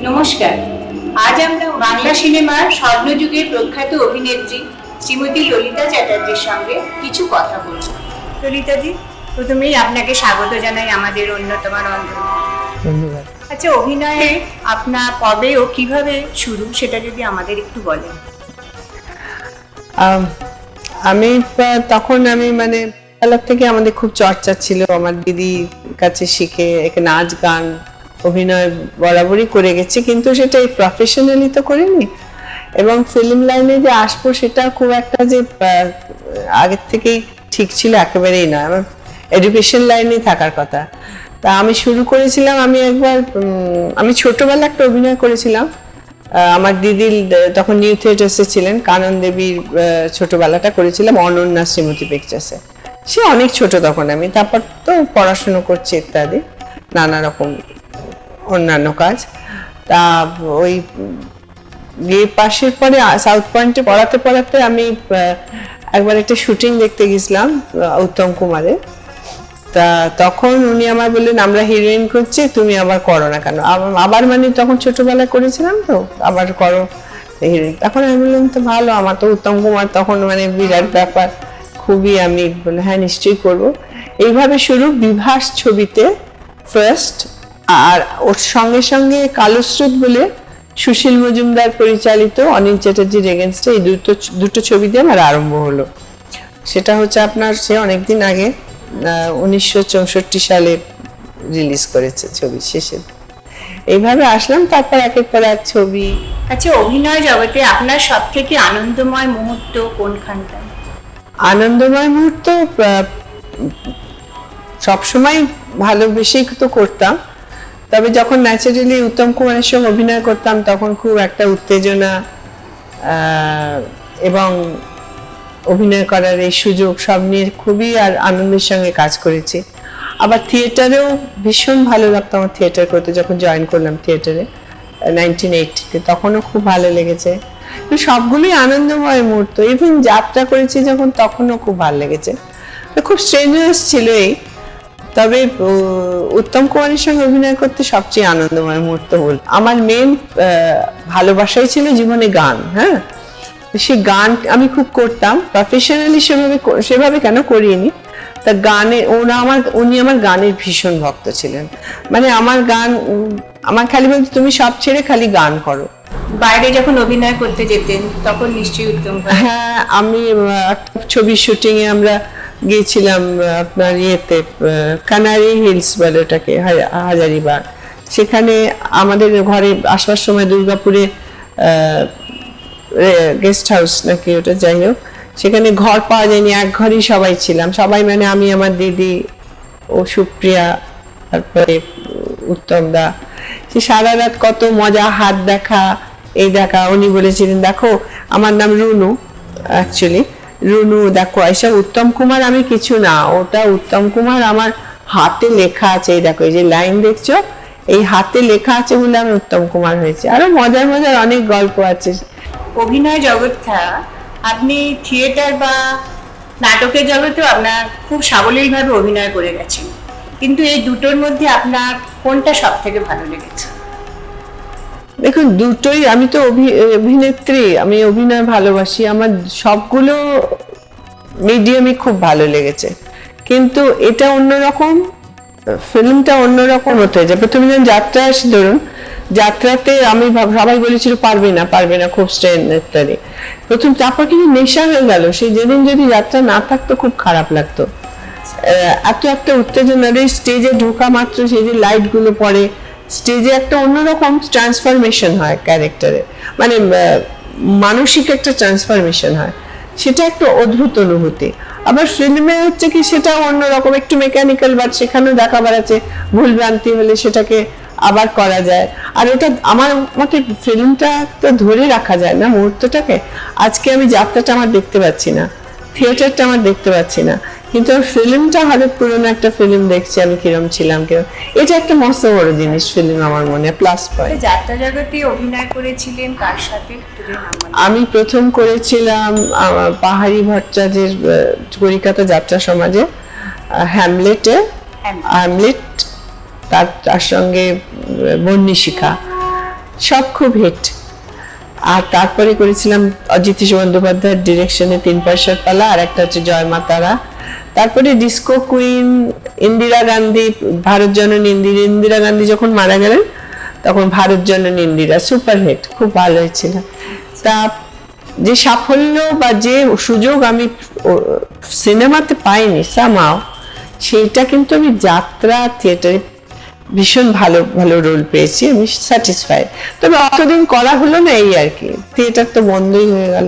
নমস্কার। আজ আমরা বাংলা সিনেমার স্বর্ণযুগের প্রখ্যাত অভিনেত্রী শ্রীমতী ললিতা চ্যাটার্জির সঙ্গে কিছু কথা বলব। ললিতাজি, প্রথমেই আপনাকে স্বাগত জানাই আমাদের অন্যতম রন্ধন। ধন্যবাদ। আচ্ছা, অভিনয়ে আপনার কবে ও কিভাবে শুরু সেটা যদি আমাদের একটু বলেন। আমি তখন মানে ছোটবেলা থেকে আমাদের খুব চর্চা ছিল, আমার দিদির কাছে শিখে একে নাচ গান অভিনয় বরাবরই করে গেছি, কিন্তু সেটা প্রফেশনালি তো করিনি। এবং ফিল্ম লাইনে যে আসবো সেটা খুব একটা যে আগের থেকেই ঠিক ছিল একেবারেই নয়। আমার এডুকেশন লাইনেই থাকার কথা। তা আমি শুরু করেছিলাম, আমি ছোটবেলা একটা অভিনয় করেছিলাম। আমার দিদি তখন নিউ থিয়েটার্সে ছিলেন, কানন দেবীর ছোটবেলাটা করেছিলাম অনন্যা শ্রীমতী পিকচার্সে। সে অনেক ছোট তখন আমি, তারপর তো পড়াশুনো করছি ইত্যাদি নানা রকম অন্যান্য কাজ। তা ওই পাশের পরে সাউথ পয়েন্টে পড়াতে আমি একবার একটা শুটিং দেখতে গেছিলাম উত্তম কুমারের। তা তখন উনি আমার বললেন, আমরা হিরোইন করছি, তুমি আবার করো না কেন? আবার মানে তখন ছোটবেলায় করেছিলাম তো, আবার করো হিরোইন। তখন আমি বললাম তো ভালো, আমার তো উত্তম কুমার তখন মানে বিরাট ব্যাপার, খুবই আমি বলে হ্যাঁ নিশ্চয়ই করবো। এইভাবে শুরু বিভাস ছবিতে ফার্স্ট। আর ওর সঙ্গে সঙ্গে কালো স্রোত বলে সুশীল মজুমদার পরিচালিত অনিল চ্যাটার্জির এগেনস্টে এই দুটো ছবি দিয়ে আমার আরম্ভ হলো। সেটা হচ্ছে আপনার সে অনেকদিন আগে 1964 সালে রিলিজ করেছে ছবি শেষে। এইভাবে আসলাম, তারপর একের পর এক ছবি। আচ্ছা, অভিনয় জগতে আপনার সব থেকে আনন্দময় মুহূর্ত কোনখানটা? আনন্দময় মুহূর্ত সবসময় ভালোবেসেই তো করতাম, তবে যখন ন্যাচারালি উত্তম কুমারের সঙ্গে অভিনয় করতাম তখন খুব একটা উত্তেজনা এবং অভিনয় করার এই সুযোগ সব নিয়ে খুবই আর আনন্দের সঙ্গে কাজ করেছি। আবার থিয়েটারেও ভীষণ ভালো লাগতো আমার থিয়েটার করতে, যখন জয়েন করলাম থিয়েটারে 1980-তে, তখনও খুব ভালো লেগেছে। সবগুলোই আনন্দময় মুহূর্ত। ইভেন যাত্রা করেছি যখন, তখনও খুব ভালো লেগেছে। খুব স্ট্রেঞ্জার্স ছিল এই। তবে উত্তম কুমারের সঙ্গে অভিনয় করতে সবচেয়ে আনন্দময় মুহূর্ত বল, আমার মেন ভালোবাসাই ছিল জীবনে গান। হ্যাঁ, সে গান আমি খুব করতাম, প্রফেশনালি সেভাবে কেন করিনি। তা গানে উনি আমার গানের ভীষণ ভক্ত ছিলেন। মানে আমার খালি বলতে, তুমি সব ছেড়ে খালি গান করো। বাইরে যখন অভিনয় করতে যেতেন তখন নিশ্চয়ই উত্তম। হ্যাঁ, আমি ছবির শুটিং এ আমরা গিয়েছিলাম আপনার ইয়েতে, কানারি হিলস বলে ওটাকে, হাজারিবাগ। সেখানে আমাদের ঘরে আসবার সময় দুর্গাপুরে গেস্ট হাউস নাকি ওটা, যাই হোক, সেখানে ঘর পাওয়া যায়নি, এক ঘরেই সবাই ছিলাম। সবাই মানে আমি, আমার দিদি ও সুপ্রিয়া, তারপরে উত্তম দা। সে সারা রাত কত মজা, হাত দেখা এই দেখা। উনি বলেছিলেন, দেখো আমার নাম রুনু, অ্যাকচুয়ালি রুনু, দেখো এইসব উত্তম কুমার আমি কিছু না, ওটা উত্তম কুমার আমার হাতে লেখা আছে, এই দেখো এই যে লাইন দেখছো, এই হাতে লেখা আছে বলে আমি উত্তম কুমার হয়েছে। আরো মজার মজার অনেক গল্প আছে। অভিনয় জগৎটা আপনি থিয়েটার বা নাটকের জগতেও আপনার খুব সাবলীলভাবে অভিনয় করে গেছেন, কিন্তু এই দুটোর মধ্যে আপনার কোনটা সব থেকে ভালো লেগেছে? দেখুন, দুটোই, আমি তো অভিনেত্রী, আমি অভিনয় ভালোবাসি। আমার সবগুলো মিডিয়ামই খুব ভালো লেগেছে, কিন্তু এটা অন্যরকম, ফিল্মটা অন্যরকম হতে যায়। প্রথমে যখন যাত্রা আসে, ধরুন যাত্রাতে আমি সবাই বলেছিল পারবে না খুব স্ট্রেন ইত্যাদি প্রথম, তারপর কিন্তু নেশা হয়ে গেল। সেই যেদিন যদি যাত্রা না থাকতো খুব খারাপ লাগতো। এত একটা উত্তেজনা, স্টেজে ঢোকা মাত্র সেই যে লাইট গুলো পড়ে, স্টেজে একটা অন্যরকম ট্রান্সফরমেশন হয় ক্যারেক্টারে, মানে মানসিক একটা ট্রান্সফরমেশন হয়, সেটা একটা অদ্ভুত অনুভূতি। আবার ফিল্মে হচ্ছে কি, সেটা অন্যরকম, একটু মেকানিক্যাল, বাট সেখানেও দেখাবার আছে, ভুল ভ্রান্তি হলে সেটাকে আবার করা যায়। আর ওটা আমার মতে ফিল্মটা তো ধরে রাখা যায় না মুহূর্তটাকে। আজকে আমি যাত্রাটা আমার দেখতে পাচ্ছি না, থিয়েটারটা আমার দেখতে পাচ্ছি না, কিন্তু ফিল্মটা হলে পুরোনো একটা ফিল্ম দেখছি আমি, কিরম ছিলাম কিরম, এটা একটা মস্ত বড় জিনিস ফিল্ম আমার মনে প্লাস পয়েন্ট। যাত্রা জগতে অভিনয় করেছিলেন কার সাথে? আমি প্রথম করেছিলাম পাহাড়ি ভট্টাচার্যের কলিকাতা যাত্রা সমাজে হ্যামলেট, তার সঙ্গে বন্যিশিখা। সব খুব হিট। আর তারপরে করেছিলাম অজিতেশ বন্দ্যোপাধ্যায়ের ডিরেকশনে 3 পয়সার পালা, আর একটা হচ্ছে জয় মা তারা। তারপরে ডিস্কো কুইন, ইন্দিরা গান্ধী, ভারত জননী ইন্দিরা গান্ধী যখন মারা গেলেন তখন ভারত জননী ইন্দিরা সুপার হিট, খুব ভালো হয়েছিল। তা যে সাফল্য বা যে সুযোগ আমি সিনেমাতে পাইনি সামাও, সেইটা কিন্তু আমি যাত্রা থিয়েটারে ভীষণ ভালো ভালো রোল পেয়েছি, আমি স্যাটিসফাইড। তবে অতদিন করা হলো না, এই আর কি, থিয়েটার তো বন্ধই হয়ে গেল।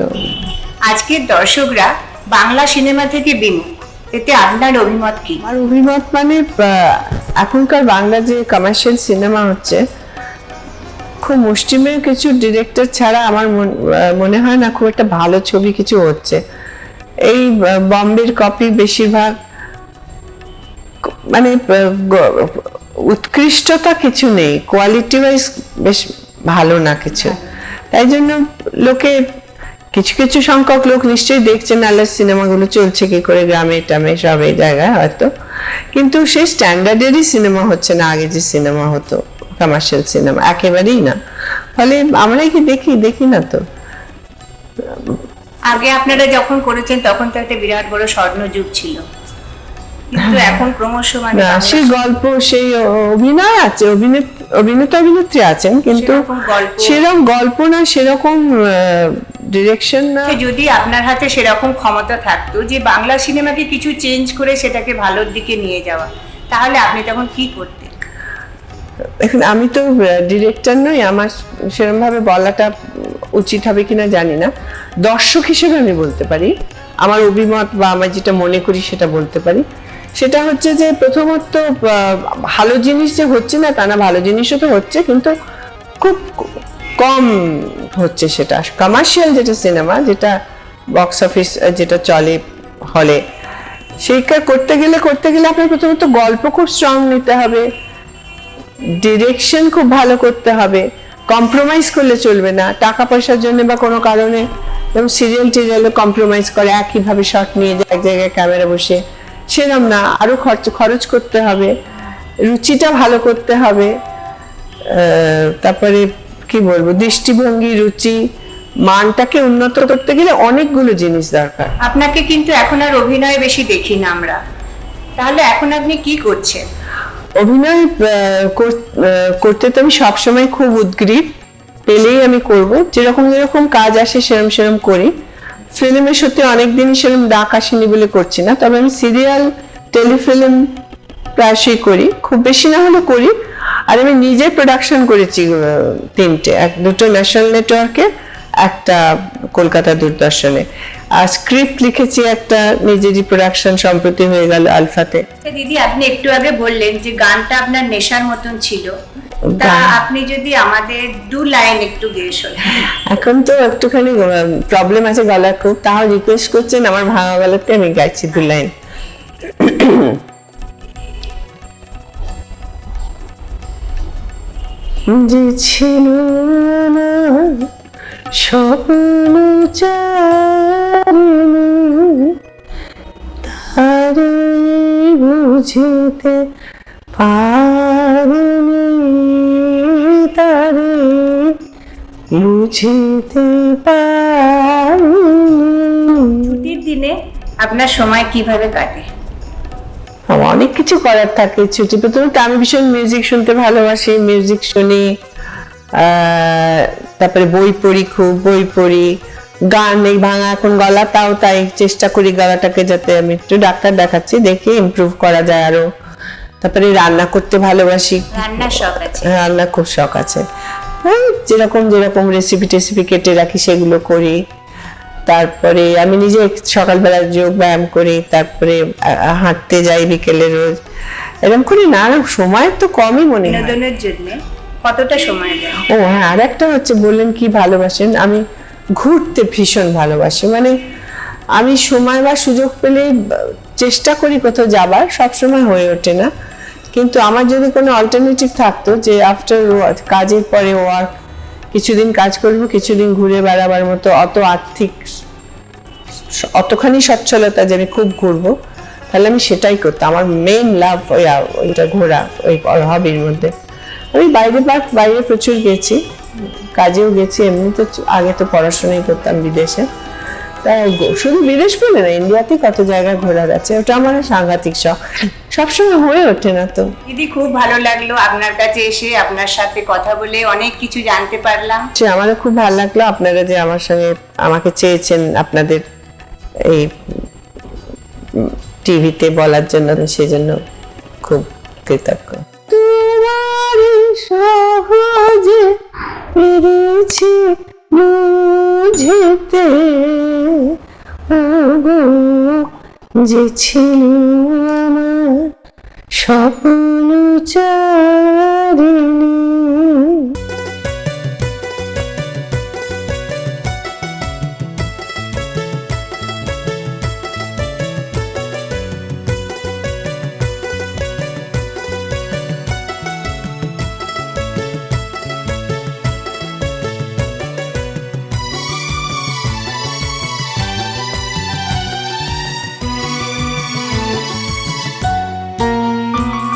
আজকের দর্শকরা বাংলা সিনেমা থেকে বিমুখ, এতে আপনার অভিমত কি? আমার অভিমত মানে এখনকার বাংলা যে কমার্শিয়াল সিনেমা হচ্ছে, খুব মুষ্টিমেয় কিছু ডিরেক্টর ছাড়া আমার মনে হয় না খুব একটা ভালো ছবি কিছু হচ্ছে। এই বম্বের কপি বেশিরভাগ, মানে উৎকৃষ্টতা কিছু নেই, কোয়ালিটি ওয়াইজ বেশ ভালো না কিছু। তাই জন্য লোকে, কিছু কিছু সংখ্যক লোক নিশ্চয়ই দেখছেন আলাদা সিনেমাগুলো চলছে কি করে গ্রামে টামে সব এই জায়গায় হয়তো, কিন্তু সেই স্ট্যান্ডার্ডেরই সিনেমা হচ্ছে না আগে যে সিনেমা হতো, কমার্শিয়াল সিনেমা একেবারেই না। ফলে আমরাই কি দেখি না তো। আগে আপনারা যখন করেছেন তখন তো একটা বিরাট বড় স্বর্ণযুগ ছিল, কিন্তু এখন ক্রমশ মানে না, সেই গল্প, সেই অভিনয় আছে, অভিনেতা অভিনেত্রী আছেন, কিন্তু সেরকম গল্প না, সেরকম ডিরেকশন না। যদি আপনার হাতে সেরকম ক্ষমতা থাকতো যে বাংলা সিনেমাকে কিছু চেঞ্জ করে সেটাকে ভালোর দিকে নিয়ে যাওয়া, তাহলে আপনি তখন কি করতেন? এখন আমি তো ডিরেক্টর নই, আমার সেরকম ভাবে বলাটা উচিত হবে কিনা জানি না। দর্শক হিসেবে আমি বলতে পারি, আমার অভিমত বা আমার যেটা মনে করি সেটা বলতে পারি। সেটা হচ্ছে যে প্রথমত ভালো জিনিস যে হচ্ছে না তা না, ভালো জিনিসও তো হচ্ছে, কিন্তু খুব কম হচ্ছে। সেটা কমার্শিয়াল যেটা সিনেমা, যেটা বক্স অফিস যেটা চলে হলে, সেইটা করতে গেলে আপনার প্রথমত গল্প খুব স্ট্রং নিতে হবে, ডিরেকশন খুব ভালো করতে হবে, কম্প্রোমাইজ করলে চলবে না টাকা পয়সার জন্য বা কোনো কারণে। যেমন সিরিয়ালে কম্প্রোমাইজ করে, একইভাবে শট নিয়ে যায় এক জায়গায় ক্যামেরা বসে, সেরকম না, আরো খরচ করতে হবে, রুচিটা ভালো করতে হবে। তারপরে কি বলবো, দৃষ্টিভঙ্গি, রুচি, মানটাকে উন্নত করতে গেলে অনেকগুলো জিনিস দরকার। আপনাকে কিন্তু এখন আর অভিনয় বেশি দেখি না আমরা, তাহলে এখন আপনি কি করছেন? অভিনয় করতে তো আমি সবসময় খুব উদ্গ্রীব, পেলেই আমি করব, যেরকম কাজ আসে সেরকম করি। ফিল্মে সত্যি অনেকদিন সেরকম ডাক আসেনি বলে করছি না, তবে আমি সিরিয়াল, টেলিফিল্ম প্রায়শই করি, খুব বেশি না হলে করি। আর আমি নিজে প্রোডাকশন করেছি 3টে, দুটো ন্যাশনাল নেটওয়ার্কে, একটা কলকাতা দূরদর্শনে। আর স্ক্রিপ্ট লিখেছি একটা নিজেরই প্রোডাকশন, সম্প্রতি হয়ে গেল আলফাতে। দিদি, আপনি একটু আগে বললেন যে গানটা আপনার নেশার মতন ছিল, তা আপনি যদি আমাদের 2 লাইন একটু গেয়ে শোনান। এখন তো একটুখানি প্রবলেম আছে গলার খুব, তাও রিকোয়েস্ট করছেন, আমার ভাঙা গলাতে আমি গাইছি 2 লাইন। যে ছিল না স্বপ্ন তারে বুঝিতে পারিনি, তারে বুঝিতে পারিনি। ছুটির দিনে আপনার সময় কিভাবে কাটে? অনেক কিছু করার থাকে ছুটি পেতে। আমি ভীষণ মিউজিক শুনতে ভালোবাসি, মিউজিক শুনি, তারপরে বই পড়ি, খুব বই পড়ি, গান, এই ভাঙা এখন গলা, তাও তাই চেষ্টা করি গলাটাকে, যাতে আমি একটু ডাক্তার দেখাচ্ছি, দেখি ইমপ্রুভ করা যায় আরো। তারপরে রান্না করতে ভালোবাসি, রান্নার শখ আছে? রান্না খুব শখ আছে, যেরকম রেসিপি কেটে রাখি সেগুলো করি। তারপরে আমি নিজে সকালবেলা যোগ ব্যায়াম করি, তারপরে হাঁটতে যাই বিকেলে রোজ, এরকম করি না। সময় তো কমই মনে হয়। বিনোদনের জন্য কতটা সময় দেন? ও হ্যাঁ, আর একটা হচ্ছে, বললেন কি ভালোবাসেন, আমি ঘুরতে ভীষণ ভালোবাসি। মানে আমি সময় বা সুযোগ পেলে চেষ্টা করি কোথাও যাবার, সবসময় হয়ে ওঠে না, কিন্তু আমার যদি কোনো অল্টারনেটিভ থাকতো যে আফটার কাজের পরে ওয়ার্ক কিছুদিন কাজ করব, কিছুদিন ঘুরে বেড়াবার মতো, অতখানি সচ্ছলতা যে আমি খুব ঘুরবো, তাহলে আমি সেটাই করতাম। আমার মেইন লাভ ওইটা ঘোরা, ওই হবির মধ্যে। আমি বাইরে প্রচুর গেছি, কাজেও গেছি, এমনি তো আগে তো পড়াশোনাই করতাম বিদেশে। তাই শুধু বিদেশ বলে না, ইন্ডিয়াতে কত জায়গায় ঘোরার আছে, ওটা আমার সাংঘাতিক শখ, সবসময় হয়ে ওঠে না তো। দিদি খুব ভালো লাগলো আপনার কাছে এসে, আপনার সাথে কথা বলে অনেক কিছু জানতে পারলাম। আমারও খুব ভালো লাগলো আপনারা যে আমার সঙ্গে আমাকে চেয়েছেন আপনাদের এই টিভিতে বলার জন্য, সেজন্য খুব কৃতজ্ঞ। তোমারই সহজে পেরেছি বুঝতে, ওগো যে ছিল আমার স্বপ্ন চারিণী।